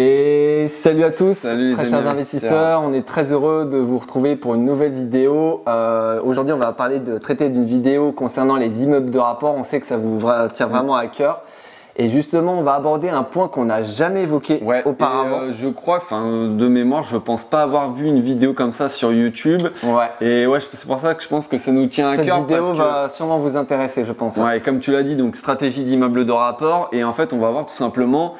Et salut à tous, salut très chers investisseurs, on est très heureux de vous retrouver pour une nouvelle vidéo. Aujourd'hui on va traiter d'une vidéo concernant les immeubles de rapport, on sait que ça vous tient vraiment à cœur. Et justement on va aborder un point qu'on n'a jamais évoqué auparavant. Je crois, de mémoire, je pense pas avoir vu une vidéo comme ça sur YouTube. Et c'est pour ça que je pense que ça nous tient à cœur. Cette vidéo va sûrement vous intéresser, je pense. Ouais, comme tu l'as dit, donc stratégie d'immeuble de rapport. Et en fait on va voir tout simplement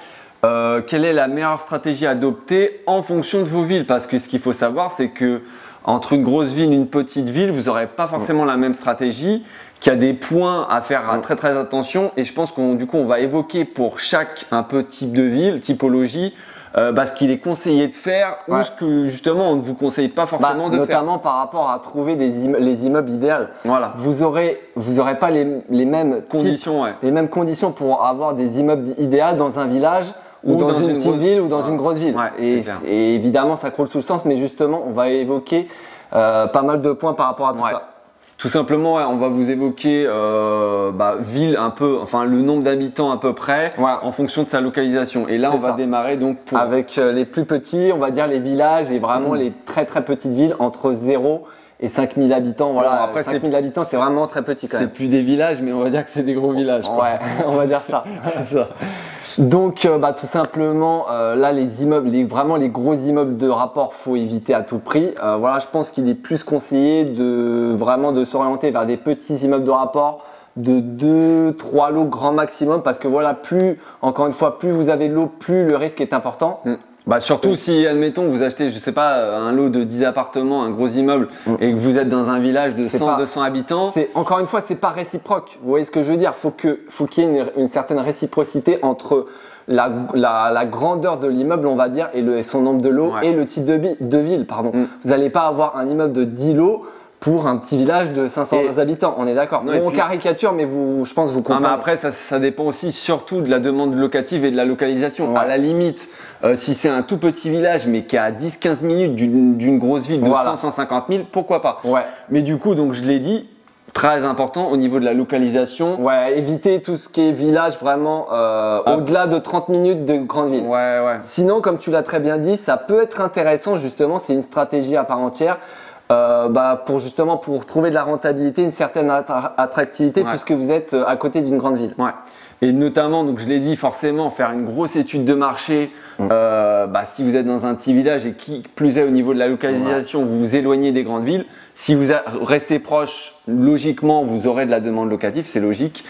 quelle est la meilleure stratégie à adopter en fonction de vos villes, parce que ce qu'il faut savoir, c'est que entre une grosse ville et une petite ville, vous n'aurez pas forcément la même stratégie, qu'il y a des points à faire très attention, et je pense qu'on va évoquer pour chaque un peu type de ville, typologie, ce qu'il est conseillé de faire ou ce que justement on ne vous conseille pas forcément de faire. Notamment par rapport à trouver les immeubles idéaux. Voilà. Vous aurez pas les mêmes conditions, les mêmes conditions pour avoir des immeubles idéaux dans un village ou dans une petite ville ou dans une grosse ville. Et évidemment ça croule sous le sens, mais justement on va évoquer pas mal de points par rapport à tout ça. Tout simplement, on va vous évoquer ville un peu, le nombre d'habitants à peu près en fonction de sa localisation. Et là, on va démarrer donc avec les plus petits, on va dire les villages et vraiment les très petites villes entre 0 et 5000 habitants. Voilà, après 5000 habitants, c'est vraiment très petit quand même. C'est plus des villages, mais on va dire que c'est des gros villages. Ouais, on va dire ça. C'est ça. Donc tout simplement là les immeubles, vraiment les gros immeubles de rapport, faut éviter à tout prix. Je pense qu'il est plus conseillé de s'orienter vers des petits immeubles de rapport de 2-3 lots grand maximum, parce que encore une fois, plus vous avez de lots, plus le risque est important. Surtout si, admettons, vous achetez, je sais pas, un lot de 10 appartements, un gros immeuble, et que vous êtes dans un village de 100-200 habitants. Encore une fois, c'est pas réciproque. Vous voyez ce que je veux dire? Faut qu'il y ait une certaine réciprocité entre la grandeur de l'immeuble, on va dire, et son nombre de lots et le type de ville. Pardon. Vous n'allez pas avoir un immeuble de 10 lots pour un petit village de 500 habitants, on est d'accord. On caricature, mais je pense que vous comprenez. Mais après, ça dépend aussi surtout de la demande locative et de la localisation. À la limite, si c'est un tout petit village, mais qui est à 10-15 minutes d'une grosse ville de 100-150 000, pourquoi pas. Mais du coup, donc je l'ai dit, très important au niveau de la localisation. Éviter tout ce qui est village vraiment au-delà de 30 minutes de grande ville. Sinon, comme tu l'as très bien dit, ça peut être intéressant, justement, c'est une stratégie à part entière. Pour trouver de la rentabilité, une certaine attractivité, puisque vous êtes à côté d'une grande ville. Et notamment, donc je l'ai dit, forcément faire une grosse étude de marché. Si vous êtes dans un petit village et qui plus est au niveau de la localisation, vous vous éloignez des grandes villes. Si vous restez proche, logiquement, vous aurez de la demande locative, c'est logique.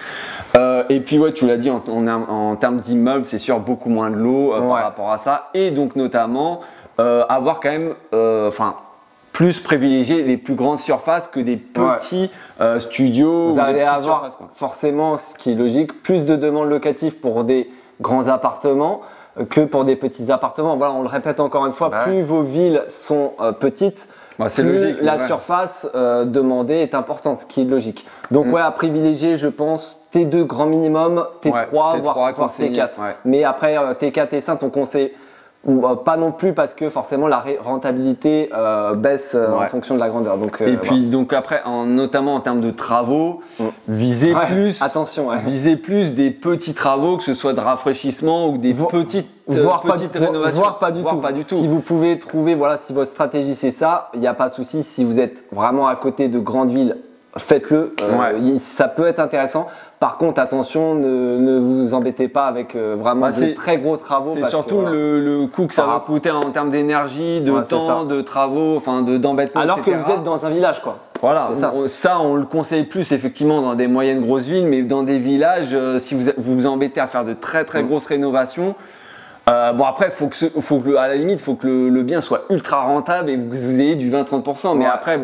Et puis tu l'as dit, en termes d'immeubles, c'est sûr beaucoup moins de lots par rapport à ça. Et donc notamment avoir quand même, plus privilégier les plus grandes surfaces que des petits studios. Vous allez avoir forcément, ce qui est logique, plus de demandes locatives pour des grands appartements que pour des petits appartements. Voilà, on le répète encore une fois, plus vos villes sont petites, plus la surface demandée est importante, ce qui est logique. Donc à privilégier, je pense, T2 grand minimum, T3, voire T4. Mais après T4 et 5, on conseille pas non plus, parce que forcément la rentabilité baisse en fonction de la grandeur. Donc après, notamment en termes de travaux, visez plus des petits travaux, que ce soit de rafraîchissement ou des petites rénovations. Voire pas du tout. Si vous pouvez trouver, si votre stratégie c'est ça, il n'y a pas de souci. Si vous êtes vraiment à côté de grandes villes, faites-le. Ça peut être intéressant. Par contre, attention, ne vous embêtez pas avec vraiment de très gros travaux. C'est surtout le coût que ça va coûter en termes d'énergie, de temps, de travaux, d'embêtement, alors que vous êtes dans un village, quoi. Voilà, on le conseille plus effectivement dans des moyennes grosses villes, mais dans des villages, si vous vous embêtez à faire de très grosses rénovations, après, à la limite, il faut que le bien soit ultra rentable et que vous ayez du 20-30%. Mais après,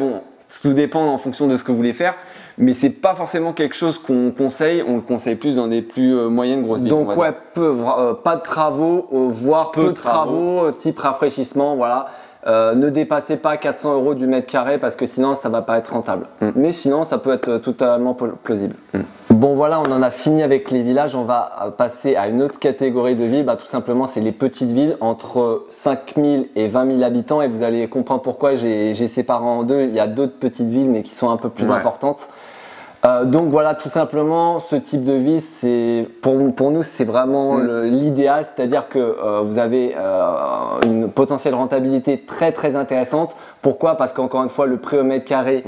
tout dépend en fonction de ce que vous voulez faire. Mais c'est pas forcément quelque chose qu'on conseille, on le conseille plus dans des plus moyennes grosses villes. Donc pas de travaux, voire peu de travaux, type rafraîchissement, voilà. Ne dépassez pas 400 € du mètre carré, parce que sinon ça va pas être rentable. Mais sinon ça peut être totalement plausible. Bon voilà, on en a fini avec les villages, on va passer à une autre catégorie de villes. Tout simplement c'est les petites villes entre 5000 et 20 000 habitants, et vous allez comprendre pourquoi j'ai séparé en deux. Il y a d'autres petites villes mais qui sont un peu plus importantes. Donc voilà, tout simplement, ce type de ville, c'est pour nous, c'est vraiment l'idéal, c'est-à-dire que vous avez une potentielle rentabilité très très intéressante. Pourquoi? Parce qu'encore une fois, le prix au mètre carré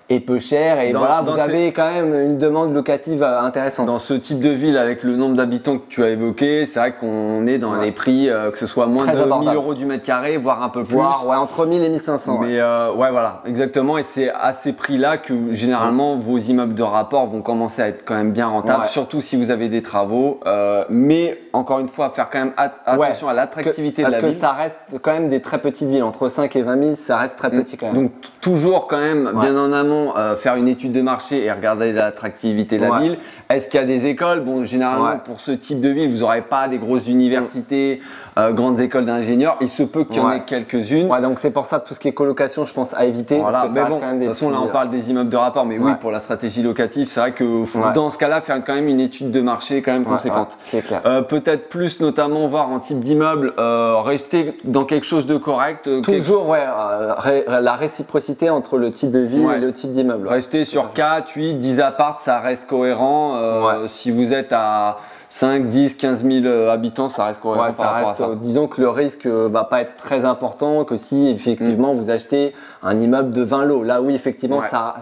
est peu cher et voilà, vous avez quand même une demande locative intéressante. Dans ce type de ville, avec le nombre d'habitants que tu as évoqué, c'est vrai qu'on est dans des prix que ce soit moins de 1 000 € du mètre carré, voire un peu plus. Entre 1000 et 1500. Mais voilà, exactement. Et c'est à ces prix-là que généralement vos immeubles de rapport vont commencer à être quand même bien rentables, surtout si vous avez des travaux. Mais encore une fois, faire quand même attention à l'attractivité de la ville. Parce que ça reste quand même des très petites villes, entre 5 et 20 000, ça reste très petit quand même. Donc toujours quand même bien en amont. Faire une étude de marché et regarder l'attractivité de la ville. Est-ce qu'il y a des écoles? Bon, généralement, pour ce type de ville, vous n'aurez pas des grosses universités, grandes écoles d'ingénieurs. Il se peut qu'il y en ait quelques-unes. Donc c'est pour ça tout ce qui est colocation, je pense, à éviter. Voilà. Parce que ça reste quand même de toute façon, là, on parle des immeubles de rapport. Mais oui, pour la stratégie locative, c'est vrai que faut, dans ce cas-là, faire quand même une étude de marché quand même conséquente. C'est clair. Peut-être plus, notamment, voir en type d'immeuble, rester dans quelque chose de correct. Toujours, la réciprocité entre le type de ville et le type d'immeuble. Rester sur 4, 8, 10 apparts, ça reste cohérent. Si vous êtes à 5, 10, 15 000 habitants, ça reste cohérent par rapport à ça. Disons que le risque va pas être très important que si effectivement vous achetez un immeuble de 20 lots. Là oui, effectivement, ça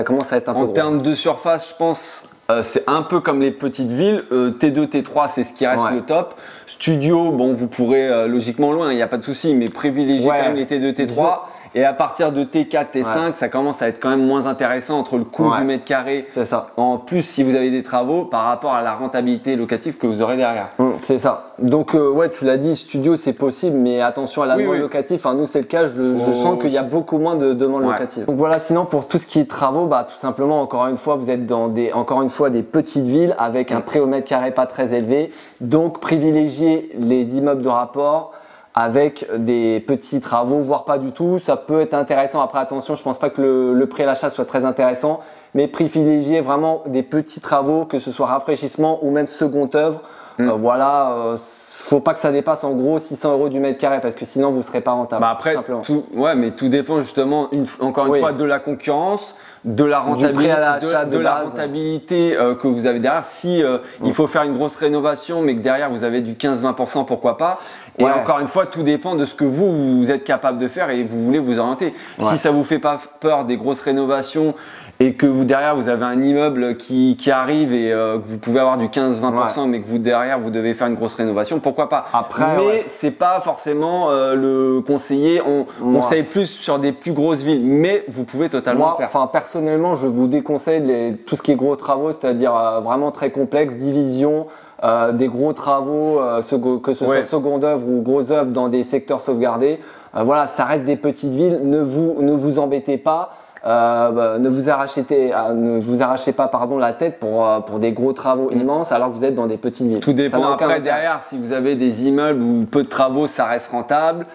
commence à être un peu gros. En termes de surface, je pense c'est un peu comme les petites villes. T2, T3, c'est ce qui reste le top. Studio, bon, vous pourrez logiquement loin, il n'y a pas de souci, mais privilégiez quand même les T2, T3. Et à partir de T4, T5, ça commence à être quand même moins intéressant entre le coût du mètre carré. C'est ça. En plus, si vous avez des travaux, par rapport à la rentabilité locative que vous aurez derrière. C'est ça. Donc, tu l'as dit, studio, c'est possible, mais attention à la demande locative. Enfin, nous, c'est le cas. Je sens qu'il y a beaucoup moins de demandes locatives. Donc voilà, sinon, pour tout ce qui est travaux, tout simplement, encore une fois, vous êtes dans des petites villes avec un prix au mètre carré pas très élevé. Donc, privilégiez les immeubles de rapport avec des petits travaux, voire pas du tout. Ça peut être intéressant. Après, attention, je pense pas que le prix à l'achat soit très intéressant, mais privilégiez vraiment des petits travaux, que ce soit rafraîchissement ou même seconde œuvre. Faut pas que ça dépasse en gros 600 € du mètre carré parce que sinon vous serez pas rentable. Après, mais tout dépend justement encore une fois de la concurrence, de la rentabilité que vous avez derrière. Si il faut faire une grosse rénovation, mais que derrière vous avez du 15-20%, pourquoi pas. Et encore une fois, tout dépend de ce que vous êtes capable de faire et vous voulez vous orienter. Si ça vous fait pas peur des grosses rénovations et que derrière vous avez un immeuble qui arrive et que vous pouvez avoir du 15-20%, mais que derrière vous devez faire une grosse rénovation, pourquoi pas. Mais c'est pas forcément le conseiller. On conseille plus sur des plus grosses villes, mais vous pouvez totalement le faire. Personnellement, je vous déconseille tout ce qui est gros travaux, c'est-à-dire vraiment très complexe, division. Des gros travaux, que ce soit seconde œuvre ou grosse œuvre dans des secteurs sauvegardés. Ça reste des petites villes. Ne vous embêtez pas. Ne vous arrachez pas la tête pour des gros travaux immenses alors que vous êtes dans des petites villes. Tout dépend après derrière, si vous avez des immeubles ou peu de travaux, ça reste rentable.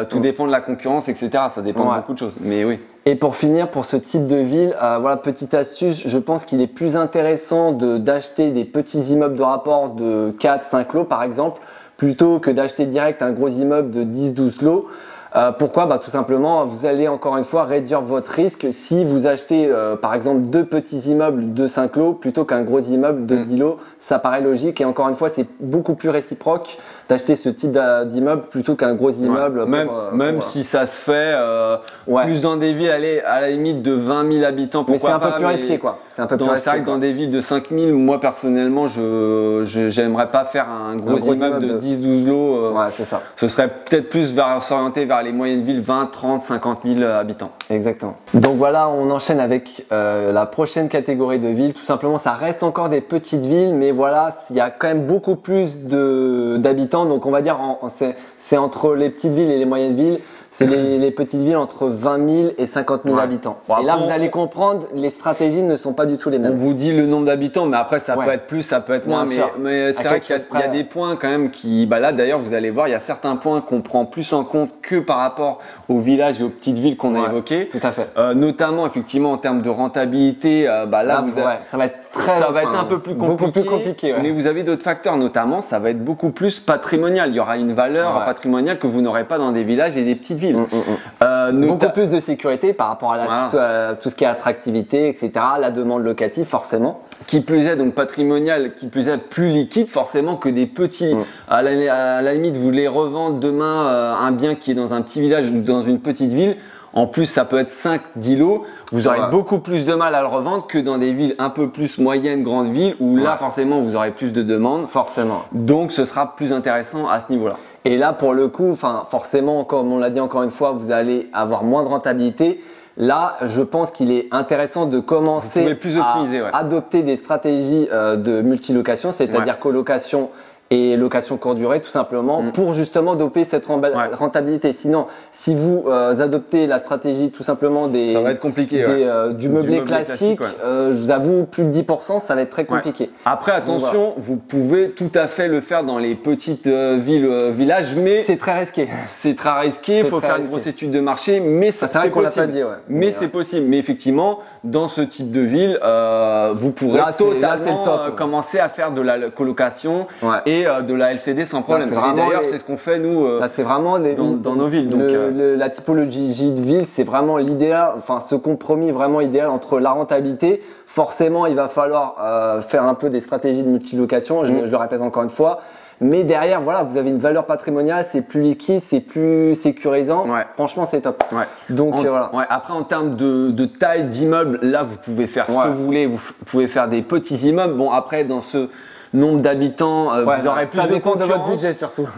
Tout dépend de la concurrence, etc. Ça dépend de beaucoup de choses. Mais oui. Et pour finir, pour ce type de ville, petite astuce, je pense qu'il est plus intéressant d'acheter des petits immeubles de rapport de 4-5 lots par exemple, plutôt que d'acheter direct un gros immeuble de 10-12 lots. Pourquoi? Tout simplement, vous allez encore une fois réduire votre risque si vous achetez par exemple 2 petits immeubles de 5 lots plutôt qu'un gros immeuble de 10 lots. Ça paraît logique et encore une fois, c'est beaucoup plus réciproque d'acheter ce type d'immeuble plutôt qu'un gros immeuble. Même si ça se fait plus dans des villes, allez, à la limite de 20 000 habitants, pourquoi pas. Mais c'est un peu plus risqué quoi. C'est un peu plus risqué. C'est vrai que dans des villes de 5 000, moi personnellement, j'aimerais pas faire un gros immeuble de 10-12 lots. C'est ça. Ce serait peut-être plus s'orienter vers les moyennes villes, 20, 30, 50 000 habitants. Exactement. Donc voilà, on enchaîne avec la prochaine catégorie de villes. Tout simplement, ça reste encore des petites villes, mais voilà, il y a quand même beaucoup plus d'habitants. Donc on va dire, c'est entre les petites villes et les moyennes villes. C'est les petites villes entre 20 000 et 50 000 habitants. Et là, vous allez comprendre, les stratégies ne sont pas du tout les mêmes. On vous dit le nombre d'habitants, mais après, ça peut être plus, ça peut être moins. Mais c'est vrai qu'il y a des points quand même qui… là, d'ailleurs, vous allez voir, il y a certains points qu'on prend plus en compte que par rapport aux villages et aux petites villes qu'on a évoquées. Tout à fait. Notamment, effectivement, en termes de rentabilité, là, ça va être un peu plus compliqué. Beaucoup plus compliqué. Mais vous avez d'autres facteurs, notamment, ça va être beaucoup plus patrimonial. Il y aura une valeur patrimoniale que vous n'aurez pas dans des villages et des petites villes. Beaucoup plus de sécurité par rapport à tout ce qui est attractivité, etc. La demande locative, forcément. Qui plus est, donc patrimonial, qui plus est plus liquide forcément que des petits. À la limite, vous voulez revendre demain un bien qui est dans un petit village ou dans une petite ville. En plus, ça peut être 5-10 lots. Vous aurez beaucoup plus de mal à le revendre que dans des villes un peu plus moyennes, grandes villes, où là, forcément, vous aurez plus de demandes. Forcément. Donc, ce sera plus intéressant à ce niveau-là. Et là, pour le coup, forcément, comme on l'a dit encore une fois, vous allez avoir moins de rentabilité. Là, je pense qu'il est intéressant de commencer à adopter des stratégies de multilocation, c'est-à-dire colocation et location courte durée, tout simplement, pour justement doper cette rentabilité. Sinon, si vous adoptez la stratégie tout simplement ça va être compliqué, du meublé classique, je vous avoue, plus de 10%, ça va être très compliqué. Après, attention, vous pouvez tout à fait le faire dans les petites villes, villages, mais c'est très risqué. C'est très risqué, il faut faire une grosse étude de marché, mais ça, c'est vrai qu'on l'a pas dit. Mais c'est possible. Mais effectivement, dans ce type de ville, vous pourrez totalement commencer à faire de la colocation et de la LCD sans problème. D'ailleurs, c'est ce qu'on fait nous c'est vraiment dans nos villes. Donc, la typologie de ville, c'est vraiment l'idéal, ce compromis vraiment idéal entre la rentabilité. Forcément, il va falloir faire un peu des stratégies de multilocation, je le répète encore une fois. Mais derrière, voilà, vous avez une valeur patrimoniale, c'est plus liquide, c'est plus sécurisant. Franchement, c'est top. Donc voilà. Après, en termes de taille d'immeuble, là, vous pouvez faire ce que vous voulez. Vous pouvez faire des petits immeubles. Bon, après, dans ce nombre d'habitants, vous aurez plus de concurrence. Ça dépend de votre budget surtout.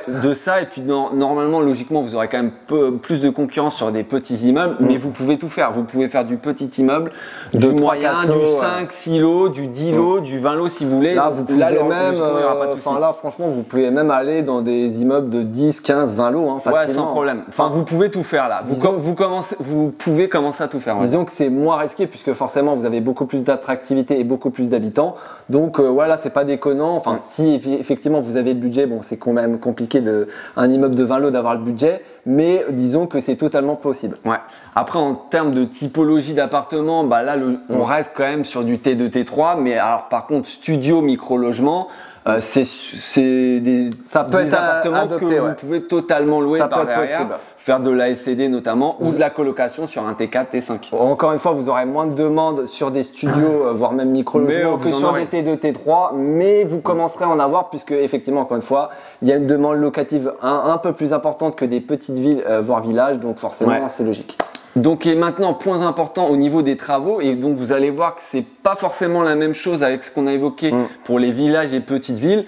De ça. Et puis normalement, logiquement, vous aurez quand même plus de concurrence sur des petits immeubles, mais vous pouvez tout faire. Vous pouvez faire du petit immeuble, du moyen, du 5-6 lots, du 10 lots, du 20 lots si vous voulez. Là, vous pouvez même, là, franchement, vous pouvez même aller dans des immeubles de 10, 15, 20 lots, facilement. Sans problème. Vous pouvez tout faire là. Vous pouvez commencer à tout faire. Disons que c'est moins risqué puisque forcément, vous avez beaucoup plus d'attractivité et beaucoup plus d'habitants. Donc voilà, c'est pas déconnant. Si effectivement vous avez le budget, bon, c'est quand même compliqué un immeuble de 20 lots d'avoir le budget, mais disons que c'est totalement possible. Après, en termes de typologie d'appartement, là, on reste quand même sur du T2, T3, mais alors par contre, studio, micro-logement, c'est des appartements que vous pouvez totalement louer par derrière. Faire de la LCD notamment ou de la colocation sur un T4, T5. Encore une fois, vous aurez moins de demandes sur des studios, voire même micro-logements que sur des T2, T3, mais vous commencerez à en avoir puisque effectivement, encore une fois, il y a une demande locative un peu plus importante que des petites villes, voire villages, donc forcément, c'est logique. Donc et maintenant, point important au niveau des travaux, et donc vous allez voir que c'est pas forcément la même chose avec ce qu'on a évoqué pour les villages et petites villes.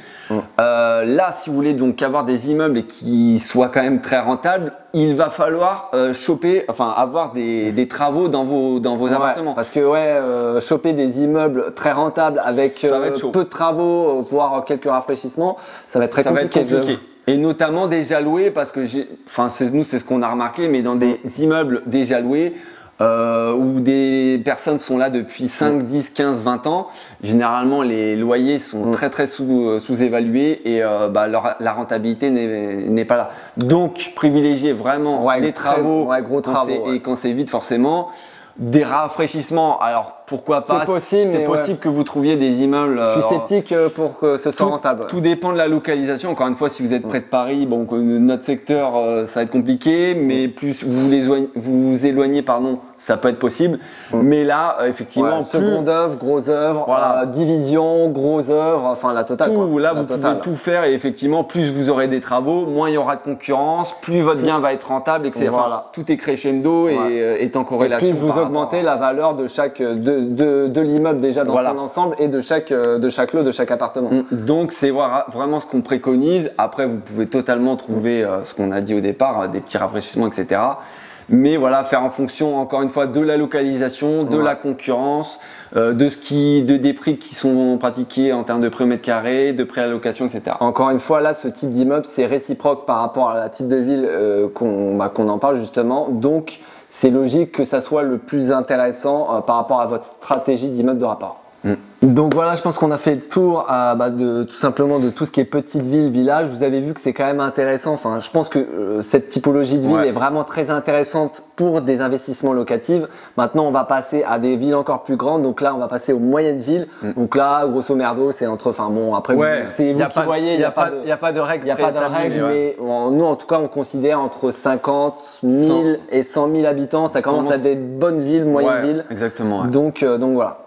Là, si vous voulez donc avoir des immeubles et qui soient quand même très rentables, il va falloir avoir des travaux dans vos appartements. Parce que choper des immeubles très rentables avec peu de travaux, voire quelques rafraîchissements, ça va être très compliqué. Et notamment déjà loués, parce que nous c'est ce qu'on a remarqué, mais dans des immeubles déjà loués, où des personnes sont là depuis 5, 10, 15, 20 ans, généralement les loyers sont très sous-évalués et la rentabilité n'est pas là. Donc privilégiez vraiment les travaux, et quand c'est vide forcément. Des rafraîchissements, alors pourquoi pas? C'est possible que vous trouviez des immeubles. Je suis sceptique pour que ce soit rentable. Tout dépend de la localisation. Encore une fois, si vous êtes près de Paris, bon, notre secteur, ça va être compliqué, mais plus vous vous éloignez, ça peut être possible. Mais là, effectivement, seconde œuvre, grosse œuvre, division, grosse œuvre, la totale. Vous pouvez tout faire et effectivement, plus vous aurez des travaux, moins il y aura de concurrence, plus votre bien va être rentable, etc. Tout est crescendo et est en corrélation. Plus vous augmentez la valeur de chaque de l'immeuble déjà dans son ensemble et de chaque lot, de chaque appartement. Donc c'est vraiment ce qu'on préconise. Après, vous pouvez totalement trouver ce qu'on a dit au départ, des petits rafraîchissements, etc. Mais voilà, faire en fonction, encore une fois, de la localisation, de la concurrence, des prix qui sont pratiqués en termes de prix au mètre carré, de prix à la location, etc. Encore une fois, là, ce type d'immeuble, c'est réciproque par rapport à la type de ville qu'on en parle justement. Donc, c'est logique que ça soit le plus intéressant par rapport à votre stratégie d'immeuble de rapport. Donc voilà, je pense qu'on a fait le tour tout simplement de tout ce qui est petite ville, village. Vous avez vu que c'est quand même intéressant. Enfin, je pense que cette typologie de ville est vraiment très intéressante pour des investissements locatifs. Maintenant, on va passer à des villes encore plus grandes. Donc là, on va passer aux moyennes villes. Donc là, grosso merdo, c'est entre. Enfin bon, après, c'est vous qui voyez. Il n'y a pas de règles. Il n'y a pas de règles, mais nous, en tout cas, on considère entre 50 000 et 100 000 habitants. Ça commence à être des bonnes villes, moyennes villes. Exactement. Ouais. Donc voilà.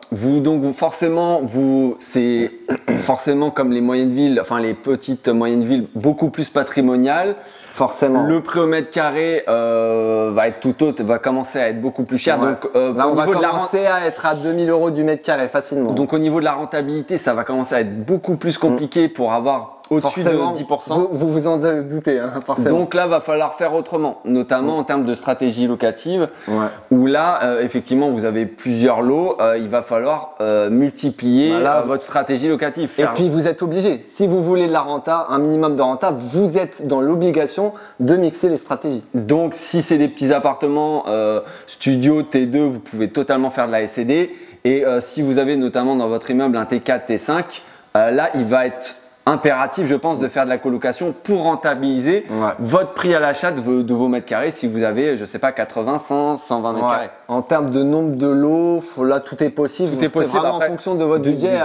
C'est forcément comme les moyennes villes, enfin les petites moyennes villes, beaucoup plus patrimoniales. Forcément. Le prix au mètre carré va être tout autre, va commencer à être beaucoup plus cher. Donc là, on va commencer à être à 2000 € du mètre carré facilement. Donc au niveau de la rentabilité, ça va commencer à être beaucoup plus compliqué pour avoir au-dessus de 10%. Vous en doutez, hein, forcément. Donc là, va falloir faire autrement, notamment en termes de stratégie locative, où là, effectivement, vous avez plusieurs lots. Il va falloir multiplier votre stratégie locative. Et puis, vous êtes obligé. Si vous voulez de la renta, un minimum de renta, vous êtes dans l'obligation de mixer les stratégies. Donc, si c'est des petits appartements, studio, T2, vous pouvez totalement faire de la SCD. Et si vous avez notamment dans votre immeuble un T4, T5, là, il va être impératif, je pense, de faire de la colocation pour rentabiliser votre prix à l'achat de vos mètres carrés si vous avez, je sais pas, 80, 100, 120 mètres carrés. En termes de nombre de lots, là, tout est possible. Tout est possible vraiment après, en fonction de votre budget.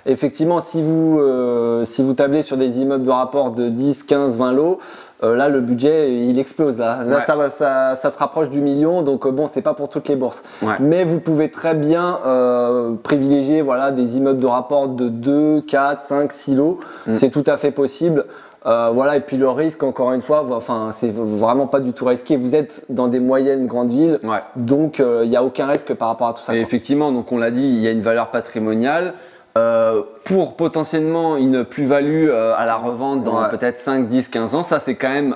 Effectivement, si vous tablez sur des immeubles de rapport de 10, 15, 20 lots, là, le budget, il explose. Là, ça se rapproche du million. Donc, bon, c'est pas pour toutes les bourses. Mais vous pouvez très bien privilégier des immeubles de rapport de 2, 4, 5, 6 lots. C'est tout à fait possible. Et puis le risque, encore une fois, c'est vraiment pas du tout risqué. Vous êtes dans des moyennes grandes villes, donc il n'y a aucun risque par rapport à tout ça. Et effectivement, donc on l'a dit, il y a une valeur patrimoniale. Pour potentiellement une plus-value à la revente dans peut-être 5, 10, 15 ans, ça c'est quand même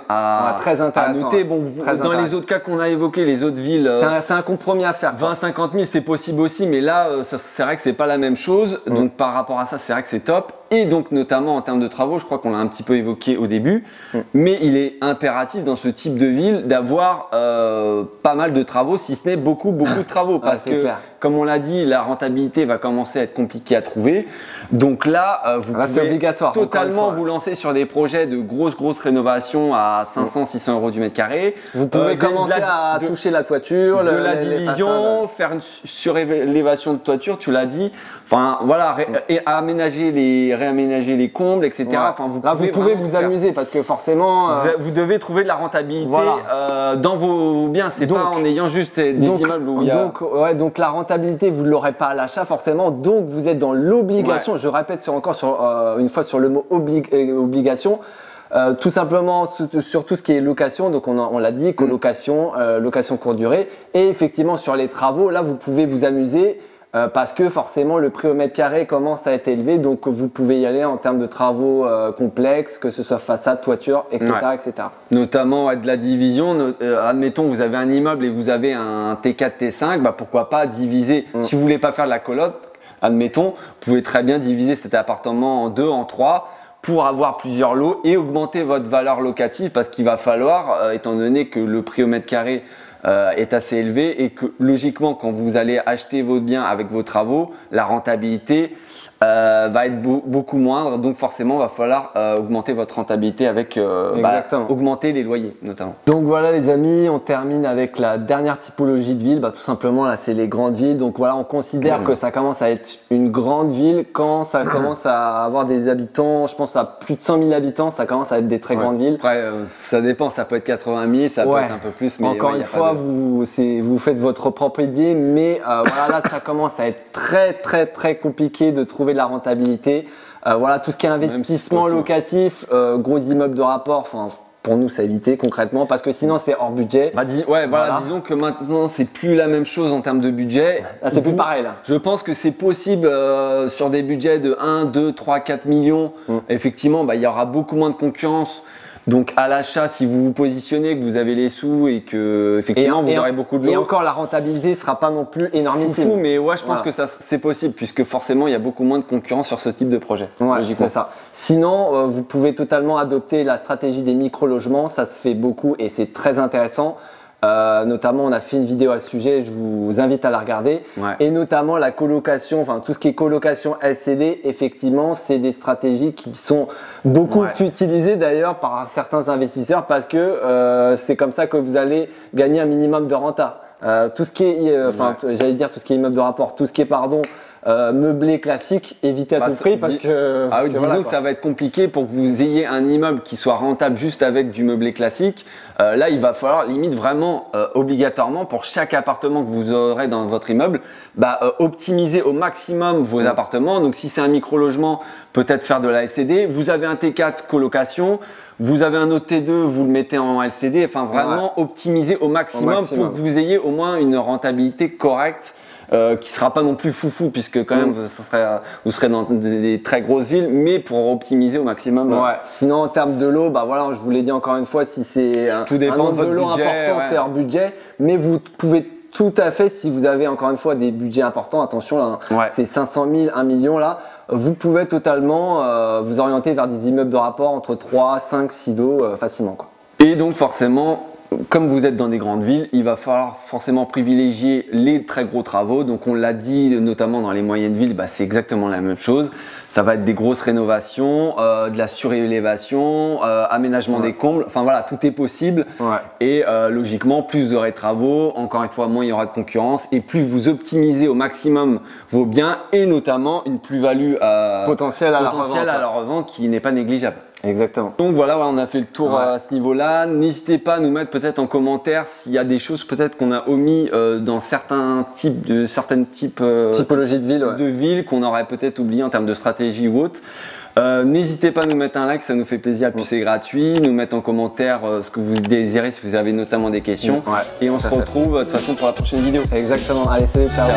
très intéressant, à noter. Bon, dans les autres cas qu'on a évoqués, les autres villes, c'est un compromis à faire. 20, 50 000 c'est possible aussi, mais là c'est vrai que c'est pas la même chose. Donc par rapport à ça, c'est vrai que c'est top. Et donc notamment en termes de travaux, je crois qu'on l'a un petit peu évoqué au début, mais il est impératif dans ce type de ville d'avoir pas mal de travaux, si ce n'est beaucoup de travaux, parce que comme on l'a dit, la rentabilité va commencer à être compliquée à trouver. Donc là, vous pouvez obligatoire, totalement vous lancer sur des projets de grosses rénovations à 500, 600 € du mètre carré. Vous pouvez commencer à toucher la toiture, de la division, faire une surélévation de toiture, tu l'as dit. Enfin voilà, et réaménager les combles, etc. Enfin, vous pouvez vous amuser parce que forcément, vous devez trouver de la rentabilité dans vos biens. C'est pas en ayant juste des immeubles où il y a... donc la rentabilité, vous ne l'aurez pas à l'achat forcément. Donc vous êtes dans l'obligation. Je répète une fois sur le mot obligation. Tout simplement sur tout ce qui est location, donc on l'a dit, colocation, location courte durée, et effectivement sur les travaux, là vous pouvez vous amuser parce que forcément le prix au mètre carré commence à être élevé, donc vous pouvez y aller en termes de travaux complexes, que ce soit façade, toiture, etc. etc. Notamment de la division, admettons vous avez un immeuble et vous avez un T4, T5, pourquoi pas diviser, si vous voulez pas faire de la coloc, admettons, vous pouvez très bien diviser cet appartement en 2, en 3 pour avoir plusieurs lots et augmenter votre valeur locative parce qu'il va falloir, étant donné que le prix au mètre carré est assez élevé et que logiquement quand vous allez acheter votre bien avec vos travaux, la rentabilité va être beaucoup moindre, donc forcément il va falloir augmenter votre rentabilité avec augmenter les loyers notamment. Donc voilà les amis, on termine avec la dernière typologie de ville, tout simplement là c'est les grandes villes. Donc voilà, on considère que ça commence à être une grande ville quand ça commence à avoir des habitants, je pense à plus de 100 000 habitants, ça commence à être des très grandes villes. Après ça dépend, ça peut être 80 000, ça peut être un peu plus, mais encore une fois vous faites votre propre idée, mais là ça commence à être très compliqué de trouver de la rentabilité. Tout ce qui est investissement locatif, gros immeubles de rapport, pour nous c'est évité concrètement parce que sinon c'est hors budget. Disons que maintenant c'est plus la même chose en termes de budget. Là c'est plus pareil là. Je pense que c'est possible sur des budgets de 1, 2, 3, 4 millions. Effectivement, il y aura beaucoup moins de concurrence. Donc à l'achat, si vous vous positionnez, que vous avez les sous et que effectivement vous aurez beaucoup de lots. Et encore la rentabilité sera pas non plus énormissime. Mais je pense que ça c'est possible puisque forcément il y a beaucoup moins de concurrence sur ce type de projet. C'est ça. Sinon, vous pouvez totalement adopter la stratégie des micro-logements, ça se fait beaucoup et c'est très intéressant. Notamment, on a fait une vidéo à ce sujet, je vous invite à la regarder. Et notamment la colocation, enfin tout ce qui est colocation LCD, effectivement, c'est des stratégies qui sont beaucoup utilisées d'ailleurs par certains investisseurs parce que c'est comme ça que vous allez gagner un minimum de renta. Tout ce qui est, j'allais dire tout ce qui est immeuble de rapport, tout ce qui est meublé classique, évitez à tout prix parce que. Disons que ça va être compliqué pour que vous ayez un immeuble qui soit rentable juste avec du meublé classique. Là, il va falloir limite vraiment obligatoirement pour chaque appartement que vous aurez dans votre immeuble, optimiser au maximum vos appartements. Donc, si c'est un micro-logement, peut-être faire de la LCD. Vous avez un T4 colocation. Vous avez un autre T2, vous le mettez en LCD. Enfin, vraiment optimiser au maximum pour que vous ayez au moins une rentabilité correcte. Qui ne sera pas non plus foufou puisque quand même vous serez dans des très grosses villes, mais pour optimiser au maximum. Sinon en termes de lot, je vous l'ai dit encore une fois, si c'est un nombre de lots important, c'est hors budget, mais vous pouvez tout à fait, si vous avez encore une fois des budgets importants, attention là, c'est 500 000, 1 million là, vous pouvez totalement vous orienter vers des immeubles de rapport entre 3, 5, 6 lots facilement quoi. Et donc forcément, comme vous êtes dans des grandes villes, il va falloir forcément privilégier les très gros travaux. Donc on l'a dit, notamment dans les moyennes villes, c'est exactement la même chose. Ça va être des grosses rénovations, de la surélévation, aménagement des combles. Enfin voilà, tout est possible. Et logiquement, plus vous aurez de travaux, encore une fois, moins il y aura de concurrence. Et plus vous optimisez au maximum vos biens et notamment une plus-value potentielle à la revente qui n'est pas négligeable. Exactement. Donc voilà, on a fait le tour à ce niveau-là. N'hésitez pas à nous mettre peut-être en commentaire s'il y a des choses peut-être qu'on a omis dans certaines typologies de villes qu'on aurait peut-être oublié en termes de stratégie ou autre. N'hésitez pas à nous mettre un like, ça nous fait plaisir, puis c'est gratuit. Nous mettre en commentaire ce que vous désirez si vous avez notamment des questions. Et on se retrouve de toute façon pour la prochaine vidéo. Exactement. Allez, salut, ciao.